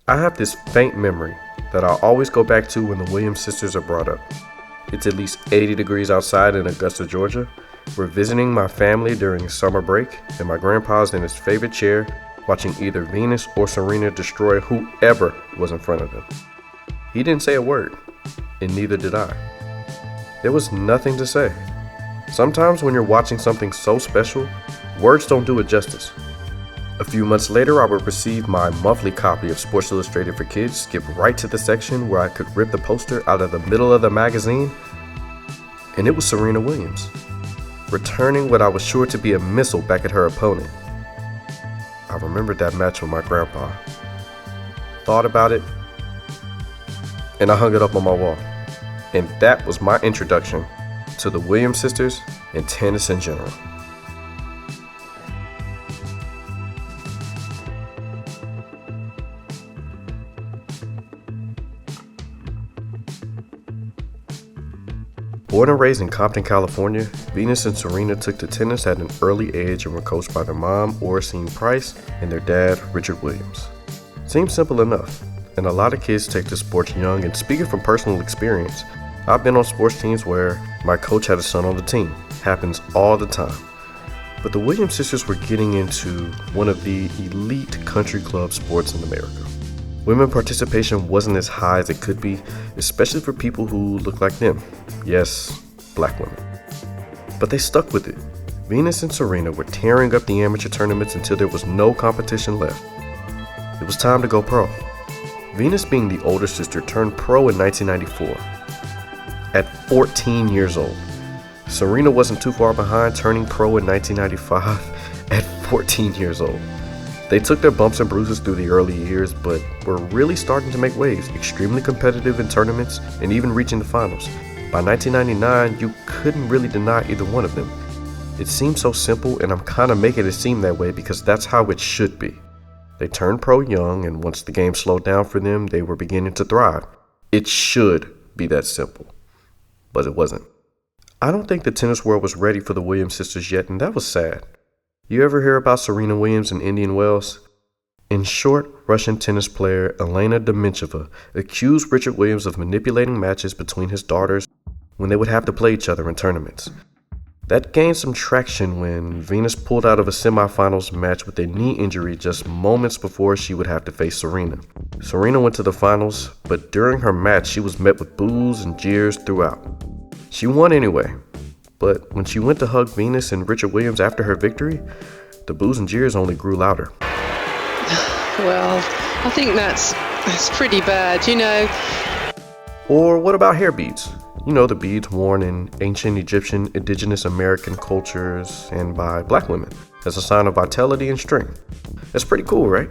I have this faint memory that I always go back to when the Williams sisters are brought up. It's at least 80 degrees outside in Augusta, Georgia. We're visiting my family during summer break, and my grandpa's in his favorite chair watching either Venus or Serena destroy whoever was in front of them. He didn't say a word, and neither did I. There was nothing to say. Sometimes when you're watching something so special, words don't do it justice. A few months later, I would receive my monthly copy of Sports Illustrated for Kids, skip right to the section where I could rip the poster out of the middle of the magazine, and it was Serena Williams, returning what I was sure to be a missile back at her opponent. I remembered that match with my grandpa, thought about it, and I hung it up on my wall. And that was my introduction to the Williams sisters and tennis in general. Born and raised in Compton, California, Venus and Serena took to tennis at an early age and were coached by their mom, Oracene Price, and their dad, Richard Williams. Seems simple enough, and a lot of kids take to sports young, and speaking from personal experience, I've been on sports teams where my coach had a son on the team. Happens all the time. But the Williams sisters were getting into one of the elite country club sports in America. Women participation wasn't as high as it could be, especially for people who look like them. Yes, black women. But they stuck with it. Venus and Serena were tearing up the amateur tournaments until there was no competition left. It was time to go pro. Venus, being the older sister, turned pro in 1994 at 14 years old. Serena wasn't too far behind, turning pro in 1995 at 14 years old. They took their bumps and bruises through the early years, but were really starting to make waves, extremely competitive in tournaments and even reaching the finals. By 1999, you couldn't really deny either one of them. It seemed so simple, and I'm kind of making it seem that way because that's how it should be. They turned pro young, and once the game slowed down for them, they were beginning to thrive. It should be that simple, but it wasn't. I don't think the tennis world was ready for the Williams sisters yet, and that was sad. You ever hear about Serena Williams and Indian Wells? In short, Russian tennis player Elena Dementieva accused Richard Williams of manipulating matches between his daughters when they would have to play each other in tournaments. That gained some traction when Venus pulled out of a semifinals match with a knee injury just moments before she would have to face Serena. Serena went to the finals, but during her match she was met with boos and jeers throughout. She won anyway, but when she went to hug Venus and Richard Williams after her victory, the boos and jeers only grew louder. Well, I think that's pretty bad, Or what about hair beads? You know, the beads worn in ancient Egyptian, indigenous American cultures and by black women as a sign of vitality and strength. That's pretty cool, right?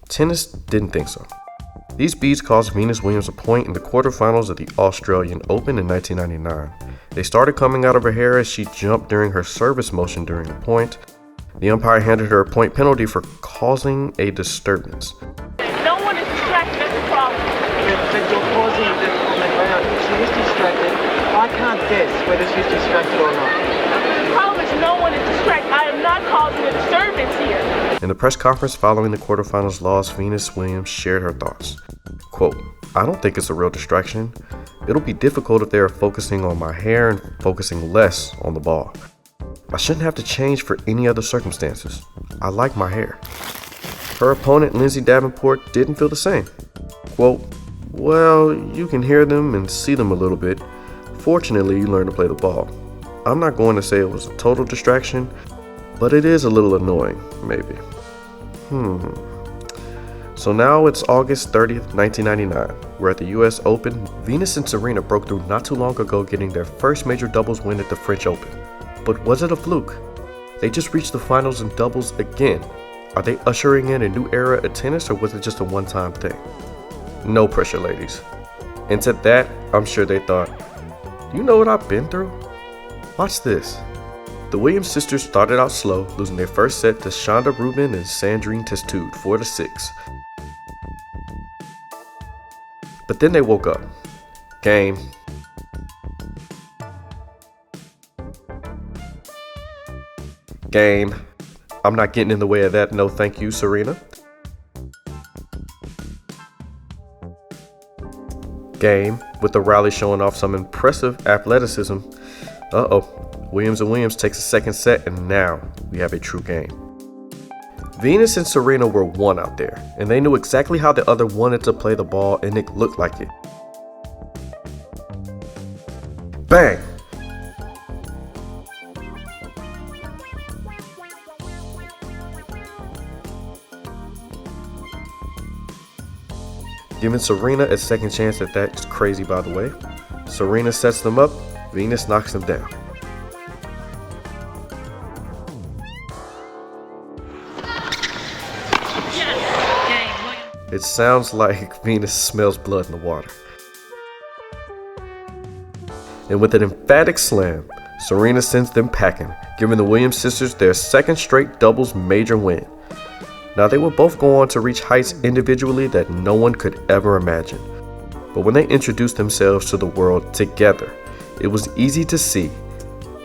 Tennis didn't think so. These beads cost Venus Williams a point in the quarterfinals of the Australian Open in 1999. They started coming out of her hair as she jumped during her service motion during the point. The umpire handed her a point penalty for causing a disturbance. No one is distracted, that's the problem. But you're causing this on the ground. If she is distracted, I can't guess whether she's distracted or not. The problem is no one is distracted. I am not causing a disturbance here. In the press conference following the quarterfinals loss, Venus Williams shared her thoughts. Quote, "I don't think it's a real distraction. It'll be difficult if they are focusing on my hair and focusing less on the ball. I shouldn't have to change for any other circumstances. I like my hair." Her opponent, Lindsay Davenport, didn't feel the same. Quote, "Well, you can hear them and see them a little bit. Fortunately, you learn to play the ball. I'm not going to say it was a total distraction, but it is a little annoying, maybe." So now it's August 30th, 1999. We're at the US Open. Venus and Serena broke through not too long ago, getting their first major doubles win at the French Open. But was it a fluke? They just reached the finals in doubles again. Are they ushering in a new era of tennis, or was it just a one-time thing? No pressure, ladies. And to that, I'm sure they thought, "Do you know what I've been through? Watch this." The Williams sisters started out slow, losing their first set to Shonda Rubin and Sandrine Testude 4-6. But then they woke up. Game. Game. I'm not getting in the way of that, no thank you, Serena. game, with the rally showing off some impressive athleticism. Williams and Williams takes a second set, and now we have a true game. Venus and Serena were one out there, and they knew exactly how the other wanted to play the ball, and it looked like it. Bang! Giving Serena a second chance at that is crazy, by the way. Serena sets them up, Venus knocks them down. It sounds like Venus smells blood in the water. And with an emphatic slam, Serena sends them packing, giving the Williams sisters their second straight doubles major win. Now, they would both go on to reach heights individually that no one could ever imagine. But when they introduced themselves to the world together, it was easy to see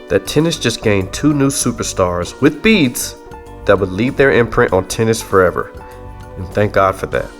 that tennis just gained two new superstars with beads that would leave their imprint on tennis forever. And thank God for that.